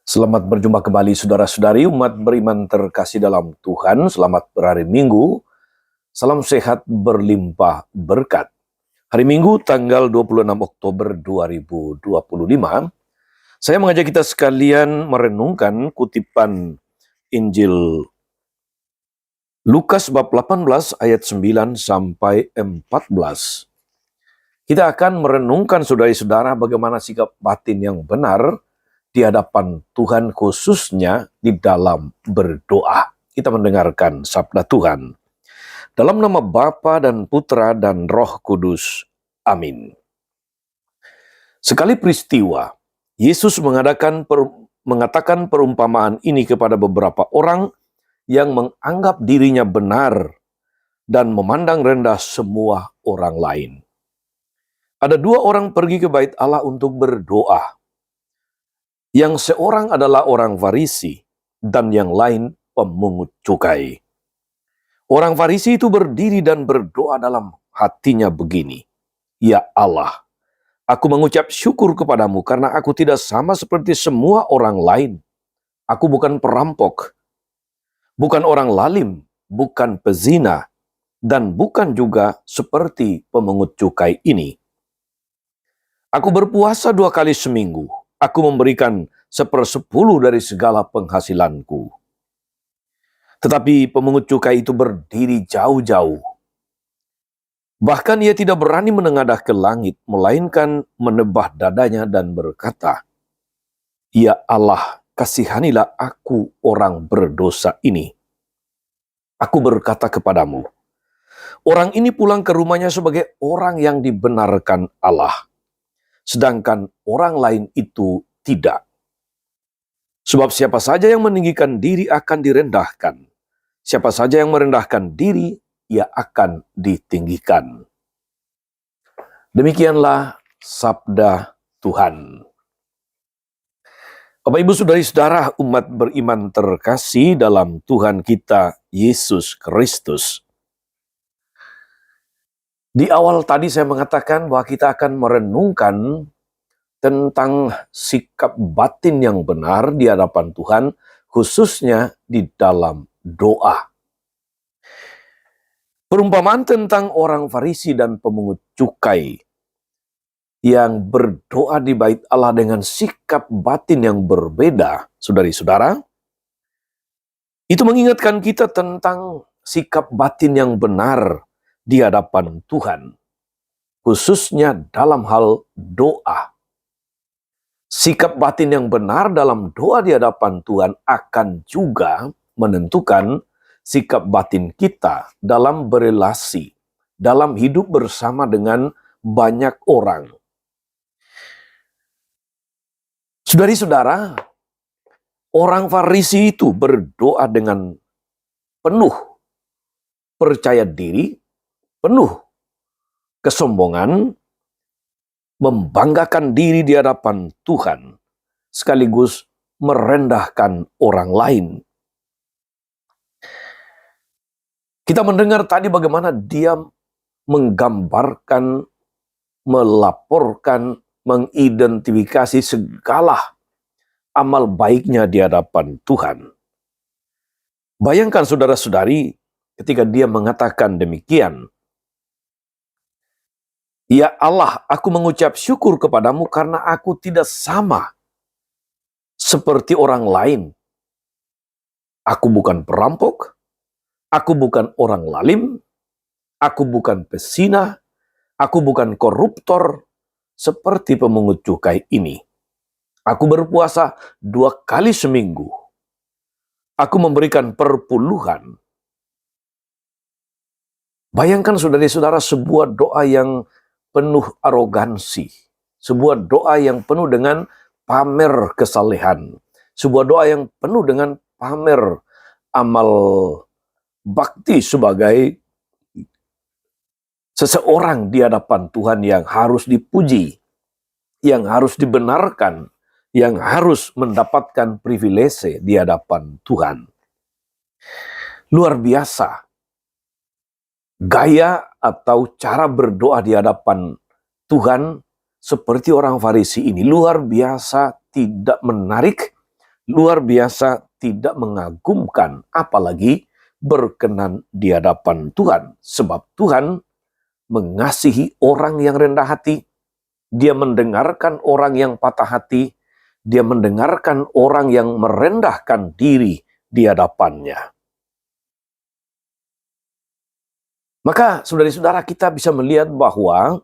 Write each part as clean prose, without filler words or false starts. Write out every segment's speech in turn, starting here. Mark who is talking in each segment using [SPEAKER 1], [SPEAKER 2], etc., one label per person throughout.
[SPEAKER 1] Selamat berjumpa kembali saudara-saudari umat beriman terkasih dalam Tuhan. Selamat berhari Minggu. Salam sehat berlimpah berkat. Hari Minggu tanggal 26 Oktober 2025. Saya mengajak kita sekalian merenungkan kutipan Injil Lukas bab 18 ayat 9 sampai 14. Kita akan merenungkan saudara-saudara bagaimana sikap batin yang benar di hadapan Tuhan, khususnya di dalam berdoa. Kita mendengarkan sabda Tuhan. Dalam nama Bapa dan Putra dan Roh Kudus. Amin. Sekali peristiwa, Yesus mengatakan perumpamaan ini kepada beberapa orang yang menganggap dirinya benar dan memandang rendah semua orang lain. Ada dua orang pergi ke bait Allah untuk berdoa. Yang seorang adalah orang Farisi dan yang lain pemungut cukai. Orang Farisi itu berdiri dan berdoa dalam hatinya begini, "Ya Allah, aku mengucap syukur kepadamu karena aku tidak sama seperti semua orang lain. Aku bukan perampok, bukan orang lalim, bukan pezina, dan bukan juga seperti pemungut cukai ini. Aku berpuasa 2 kali seminggu. Aku memberikan 1/10 dari segala penghasilanku." Tetapi pemungut cukai itu berdiri jauh-jauh. Bahkan ia tidak berani menengadah ke langit, melainkan menebah dadanya dan berkata, "Ya Allah, kasihanilah aku orang berdosa ini." Aku berkata kepadamu, orang ini pulang ke rumahnya sebagai orang yang dibenarkan Allah, sedangkan orang lain itu tidak. Sebab siapa saja yang meninggikan diri akan direndahkan. Siapa saja yang merendahkan diri, ia akan ditinggikan. Demikianlah sabda Tuhan. Bapak, Ibu, saudari-saudara umat beriman terkasih dalam Tuhan kita Yesus Kristus. Di awal tadi saya mengatakan bahwa kita akan merenungkan tentang sikap batin yang benar di hadapan Tuhan, khususnya di dalam doa. Perumpamaan tentang orang Farisi dan pemungut cukai yang berdoa di bait Allah dengan sikap batin yang berbeda, saudari-saudara, itu mengingatkan kita tentang sikap batin yang benar di hadapan Tuhan, khususnya dalam hal doa. Sikap batin yang benar dalam doa di hadapan Tuhan akan juga menentukan sikap batin kita dalam berelasi, dalam hidup bersama dengan banyak orang. Saudari-saudara, orang Farisi itu berdoa dengan penuh percaya diri, penuh kesombongan, membanggakan diri di hadapan Tuhan, sekaligus merendahkan orang lain. Kita mendengar tadi bagaimana dia menggambarkan, melaporkan, mengidentifikasi segala amal baiknya di hadapan Tuhan. Bayangkan saudara-saudari ketika dia mengatakan demikian, "Ya Allah, aku mengucap syukur kepadamu karena aku tidak sama seperti orang lain. Aku bukan perampok, aku bukan orang lalim, aku bukan pezina, aku bukan koruptor seperti pemungut cukai ini. Aku berpuasa 2 kali seminggu. Aku memberikan perpuluhan." Bayangkan saudara-saudara sebuah doa yang penuh arogansi, sebuah doa yang penuh dengan pamer kesalehan, sebuah doa yang penuh dengan pamer amal bakti sebagai seseorang di hadapan Tuhan yang harus dipuji, yang harus dibenarkan, yang harus mendapatkan privilege di hadapan Tuhan. Luar biasa. Gaya atau cara berdoa di hadapan Tuhan seperti orang Farisi ini luar biasa tidak menarik luar biasa tidak mengagumkan, apalagi berkenan di hadapan Tuhan. Sebab Tuhan mengasihi orang yang rendah hati, Dia mendengarkan orang yang patah hati, Dia mendengarkan orang yang merendahkan diri di hadapannya. Maka saudara-saudara, kita bisa melihat bahwa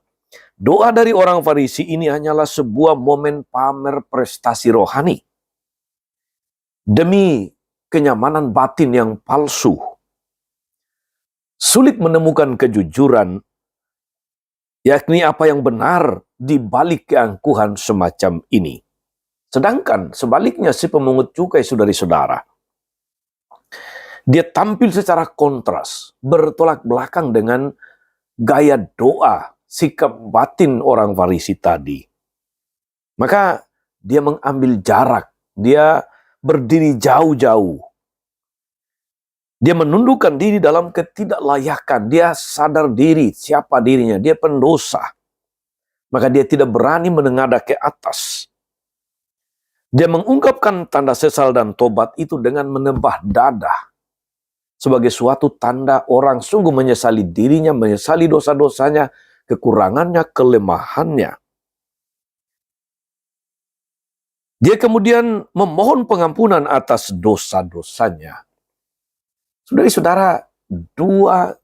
[SPEAKER 1] doa dari orang Farisi ini hanyalah sebuah momen pamer prestasi rohani demi kenyamanan batin yang palsu. Sulit menemukan kejujuran, yakni apa yang benar di balik keangkuhan semacam ini. Sedangkan sebaliknya si pemungut cukai, saudara-saudara, dia tampil secara kontras, bertolak belakang dengan gaya doa, sikap batin orang Farisi tadi. Maka dia mengambil jarak, dia berdiri jauh-jauh. Dia menundukkan diri dalam ketidaklayakan, dia sadar diri siapa dirinya, dia pendosa. Maka dia tidak berani menengadah ke atas. Dia mengungkapkan tanda sesal dan tobat itu dengan menembah dada, sebagai suatu tanda orang sungguh menyesali dirinya, menyesali dosa-dosanya, kekurangannya, kelemahannya. Dia kemudian memohon pengampunan atas dosa-dosanya. Saudara-saudara, dua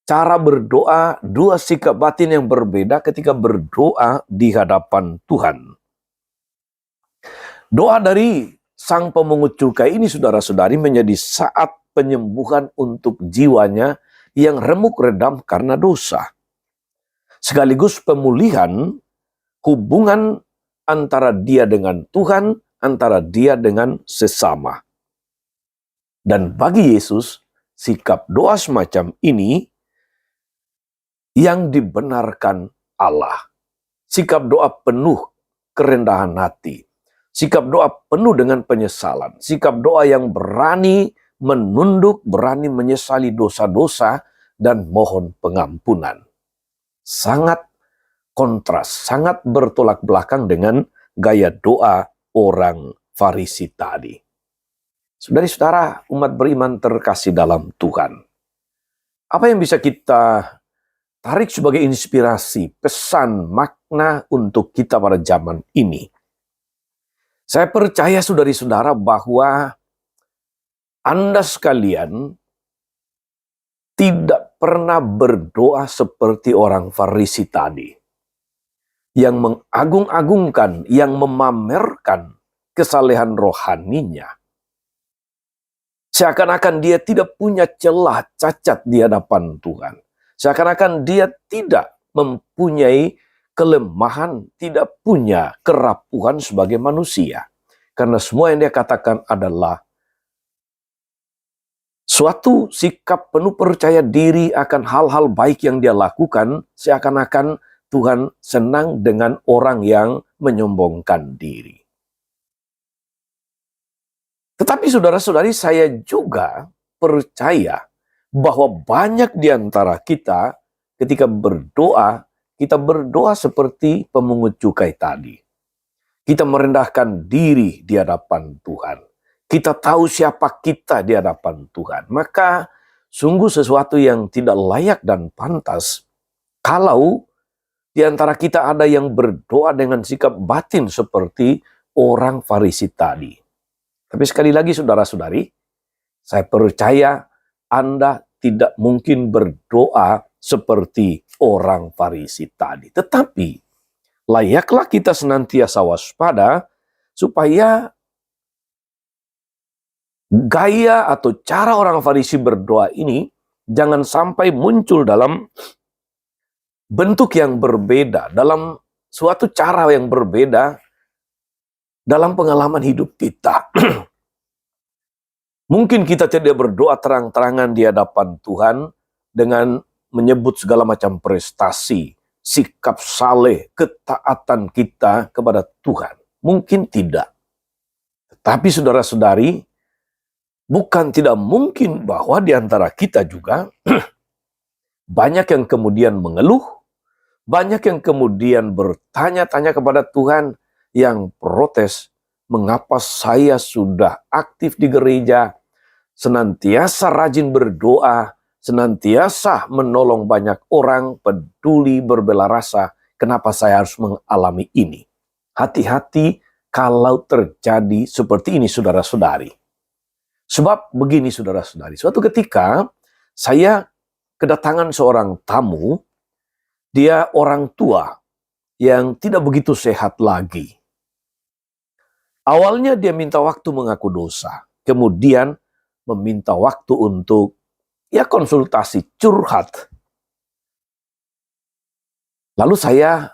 [SPEAKER 1] cara berdoa, dua sikap batin yang berbeda ketika berdoa di hadapan Tuhan. Doa dari sang pemungut cukai ini, saudara-saudari, menjadi saat penyembuhan untuk jiwanya yang remuk redam karena dosa. Sekaligus pemulihan hubungan antara dia dengan Tuhan, antara dia dengan sesama. Dan bagi Yesus, sikap doa semacam ini yang dibenarkan Allah. Sikap doa penuh kerendahan hati. Sikap doa penuh dengan penyesalan. Sikap doa yang berani menunduk, berani menyesali dosa-dosa, dan mohon pengampunan. Sangat kontras, sangat bertolak belakang dengan gaya doa orang Farisi tadi. Saudara-saudara, umat beriman terkasih dalam Tuhan. Apa yang bisa kita tarik sebagai inspirasi, pesan, makna untuk kita pada zaman ini? Saya percaya saudara-saudara bahwa Anda sekalian tidak pernah berdoa seperti orang Farisi tadi, yang mengagung-agungkan, yang memamerkan kesalehan rohaninya. Seakan-akan dia tidak punya celah cacat di hadapan Tuhan. Seakan-akan dia tidak mempunyai kelemahan, tidak punya kerapuhan sebagai manusia. Karena semua yang dia katakan adalah suatu sikap penuh percaya diri akan hal-hal baik yang dia lakukan, seakan-akan Tuhan senang dengan orang yang menyombongkan diri. Tetapi saudara-saudari, saya juga percaya bahwa banyak di antara kita ketika berdoa, kita berdoa seperti pemungut cukai tadi. Kita merendahkan diri di hadapan Tuhan. Kita tahu siapa kita di hadapan Tuhan. Maka sungguh sesuatu yang tidak layak dan pantas kalau di antara kita ada yang berdoa dengan sikap batin seperti orang Farisi tadi. Tapi sekali lagi saudara-saudari, saya percaya Anda tidak mungkin berdoa seperti orang Farisi tadi. Tetapi layaklah kita senantiasa waspada supaya gaya atau cara orang Farisi berdoa ini jangan sampai muncul dalam bentuk yang berbeda, dalam suatu cara yang berbeda dalam pengalaman hidup kita. Mungkin kita tidak berdoa terang-terangan di hadapan Tuhan dengan menyebut segala macam prestasi, sikap saleh, ketaatan kita kepada Tuhan. Mungkin tidak. Tetapi saudara-saudari, bukan tidak mungkin bahwa di antara kita juga banyak yang kemudian mengeluh, banyak yang kemudian bertanya-tanya kepada Tuhan, yang protes mengapa saya sudah aktif di gereja, senantiasa rajin berdoa, senantiasa menolong banyak orang, peduli, berbela rasa, kenapa saya harus mengalami ini? Hati-hati kalau terjadi seperti ini, saudara-saudari. Sebab begini, saudara-saudari, suatu ketika saya kedatangan seorang tamu, dia orang tua yang tidak begitu sehat lagi. Awalnya dia minta waktu mengaku dosa, kemudian meminta waktu untuk konsultasi, curhat. Lalu saya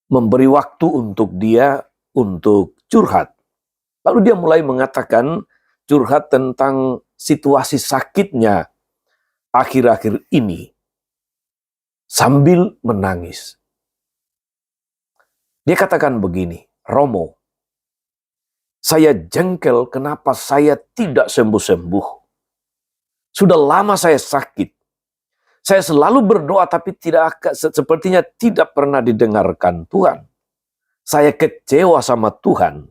[SPEAKER 1] memberi waktu untuk dia untuk curhat. Lalu dia mulai mengatakan curhat tentang situasi sakitnya akhir-akhir ini sambil menangis. Dia katakan begini, "Romo, saya jengkel kenapa saya tidak sembuh-sembuh. Sudah lama saya sakit. Saya selalu berdoa tapi sepertinya tidak pernah didengarkan Tuhan. Saya kecewa sama Tuhan.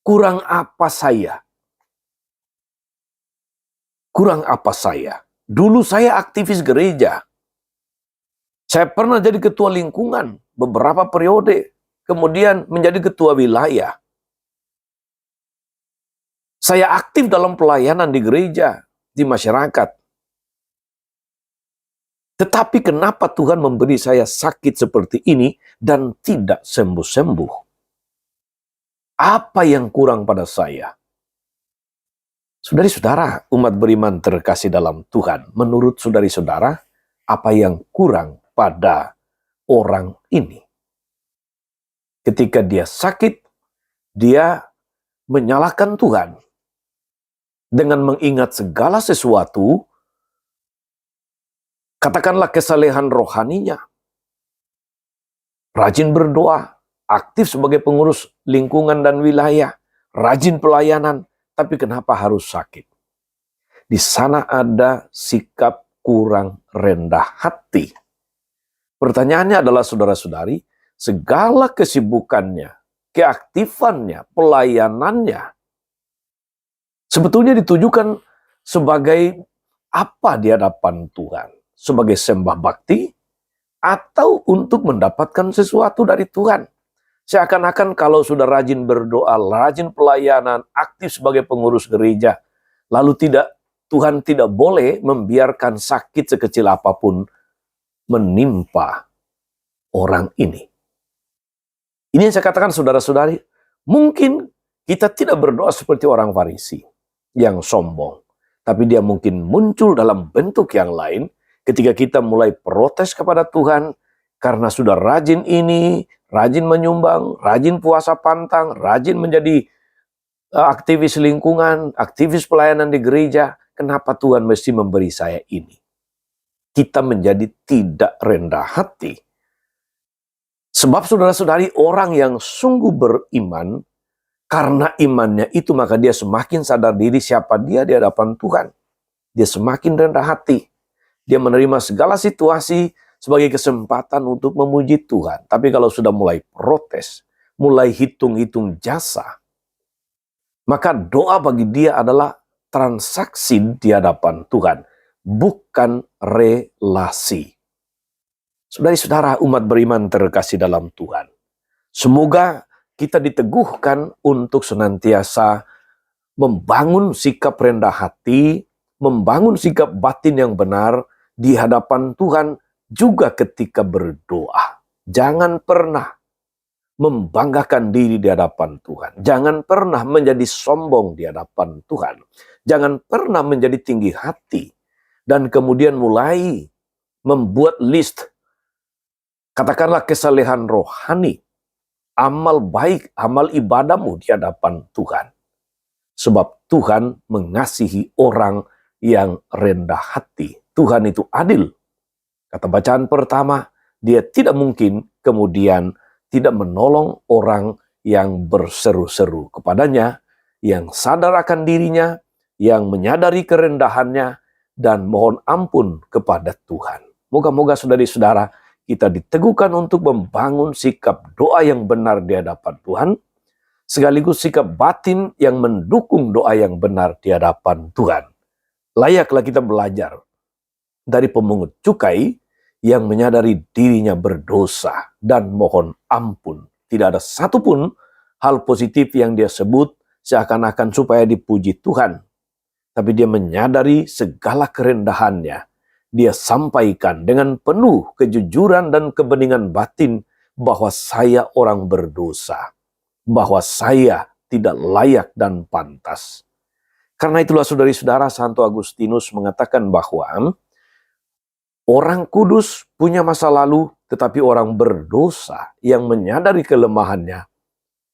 [SPEAKER 1] Kurang apa saya? Kurang apa saya? Dulu saya aktivis gereja. Saya pernah jadi ketua lingkungan beberapa periode. Kemudian menjadi ketua wilayah. Saya aktif dalam pelayanan di gereja, di masyarakat. Tetapi kenapa Tuhan memberi saya sakit seperti ini dan tidak sembuh-sembuh? Apa yang kurang pada saya?" Saudari-saudara, umat beriman terkasih dalam Tuhan, menurut saudari-saudara, apa yang kurang pada orang ini? Ketika dia sakit, dia menyalahkan Tuhan dengan mengingat segala sesuatu, katakanlah kesalehan rohaninya, rajin berdoa, aktif sebagai pengurus lingkungan dan wilayah, rajin pelayanan, tapi kenapa harus sakit? Di sana ada sikap kurang rendah hati. Pertanyaannya adalah, saudara-saudari, segala kesibukannya, keaktifannya, pelayanannya, sebetulnya ditujukan sebagai apa di hadapan Tuhan? Sebagai sembah bakti atau untuk mendapatkan sesuatu dari Tuhan? Seakan-akan kalau sudah rajin berdoa, rajin pelayanan, aktif sebagai pengurus gereja, lalu Tuhan tidak boleh membiarkan sakit sekecil apapun menimpa orang ini. Ini yang saya katakan, saudara-saudari, mungkin kita tidak berdoa seperti orang Farisi yang sombong, tapi dia mungkin muncul dalam bentuk yang lain ketika kita mulai protes kepada Tuhan karena sudah rajin ini, rajin menyumbang, rajin puasa pantang, rajin menjadi aktivis lingkungan, aktivis pelayanan di gereja. Kenapa Tuhan mesti memberi saya ini? Kita menjadi tidak rendah hati. Sebab saudara-saudari, orang yang sungguh beriman, karena imannya itu maka dia semakin sadar diri siapa dia di hadapan Tuhan. Dia semakin rendah hati. Dia menerima segala situasi sebagai kesempatan untuk memuji Tuhan. Tapi kalau sudah mulai protes, mulai hitung-hitung jasa, maka doa bagi dia adalah transaksi di hadapan Tuhan, bukan relasi. Saudara-saudara, umat beriman terkasih dalam Tuhan, semoga kita diteguhkan untuk senantiasa membangun sikap rendah hati, membangun sikap batin yang benar di hadapan Tuhan juga ketika berdoa. Jangan pernah membanggakan diri di hadapan Tuhan. Jangan pernah menjadi sombong di hadapan Tuhan. Jangan pernah menjadi tinggi hati dan kemudian mulai membuat list, katakanlah kesalehan rohani, amal baik, amal ibadahmu di hadapan Tuhan. Sebab Tuhan mengasihi orang yang rendah hati. Tuhan itu adil. Kata bacaan pertama, dia tidak mungkin kemudian tidak menolong orang yang berseru-seru kepadanya, yang sadar akan dirinya, yang menyadari kerendahannya, dan mohon ampun kepada Tuhan. Moga-moga saudari-saudara, kita diteguhkan untuk membangun sikap doa yang benar di hadapan Tuhan, sekaligus sikap batin yang mendukung doa yang benar di hadapan Tuhan. Layaklah kita belajar dari pemungut cukai yang menyadari dirinya berdosa dan mohon ampun. Tidak ada satupun hal positif yang dia sebut seakan-akan supaya dipuji Tuhan. Tapi dia menyadari segala kerendahannya. Dia sampaikan dengan penuh kejujuran dan kebeningan batin bahwa saya orang berdosa, bahwa saya tidak layak dan pantas. Karena itulah saudari-saudara, Santo Agustinus mengatakan bahwa orang kudus punya masa lalu, tetapi orang berdosa yang menyadari kelemahannya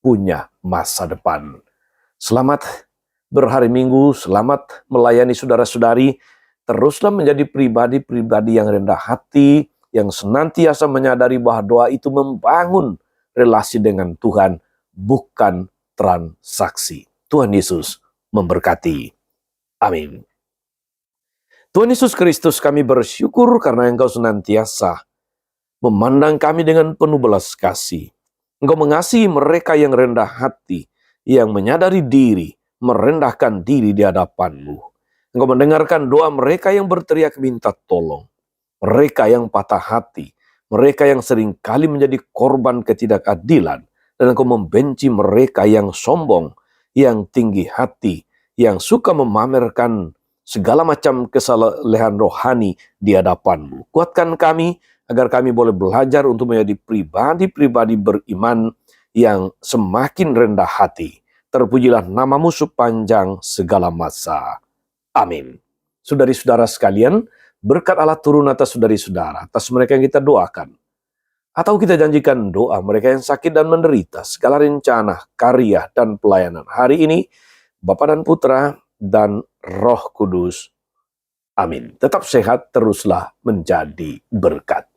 [SPEAKER 1] punya masa depan. Selamat berhari Minggu, selamat melayani saudara-saudari. Teruslah menjadi pribadi-pribadi yang rendah hati, yang senantiasa menyadari bahwa doa itu membangun relasi dengan Tuhan, bukan transaksi. Tuhan Yesus memberkati. Amin. Tuhan Yesus Kristus, kami bersyukur karena Engkau senantiasa memandang kami dengan penuh belas kasih. Engkau mengasihi mereka yang rendah hati, yang menyadari diri, merendahkan diri di hadapan-Mu. Engkau mendengarkan doa mereka yang berteriak minta tolong, mereka yang patah hati, mereka yang sering kali menjadi korban ketidakadilan, dan Engkau membenci mereka yang sombong, yang tinggi hati, yang suka memamerkan segala macam kesalehan rohani di hadapan-Mu. Kuatkan kami agar kami boleh belajar untuk menjadi pribadi-pribadi beriman yang semakin rendah hati. Terpujilah nama-Mu sepanjang segala masa. Amin. Saudari-saudara sekalian, berkat Allah turun atas saudari-saudara, atas mereka yang kita doakan. Atau kita janjikan doa mereka yang sakit dan menderita, segala rencana, karya, dan pelayanan hari ini, Bapa dan Putra, dan Roh Kudus. Amin. Tetap sehat, teruslah menjadi berkat.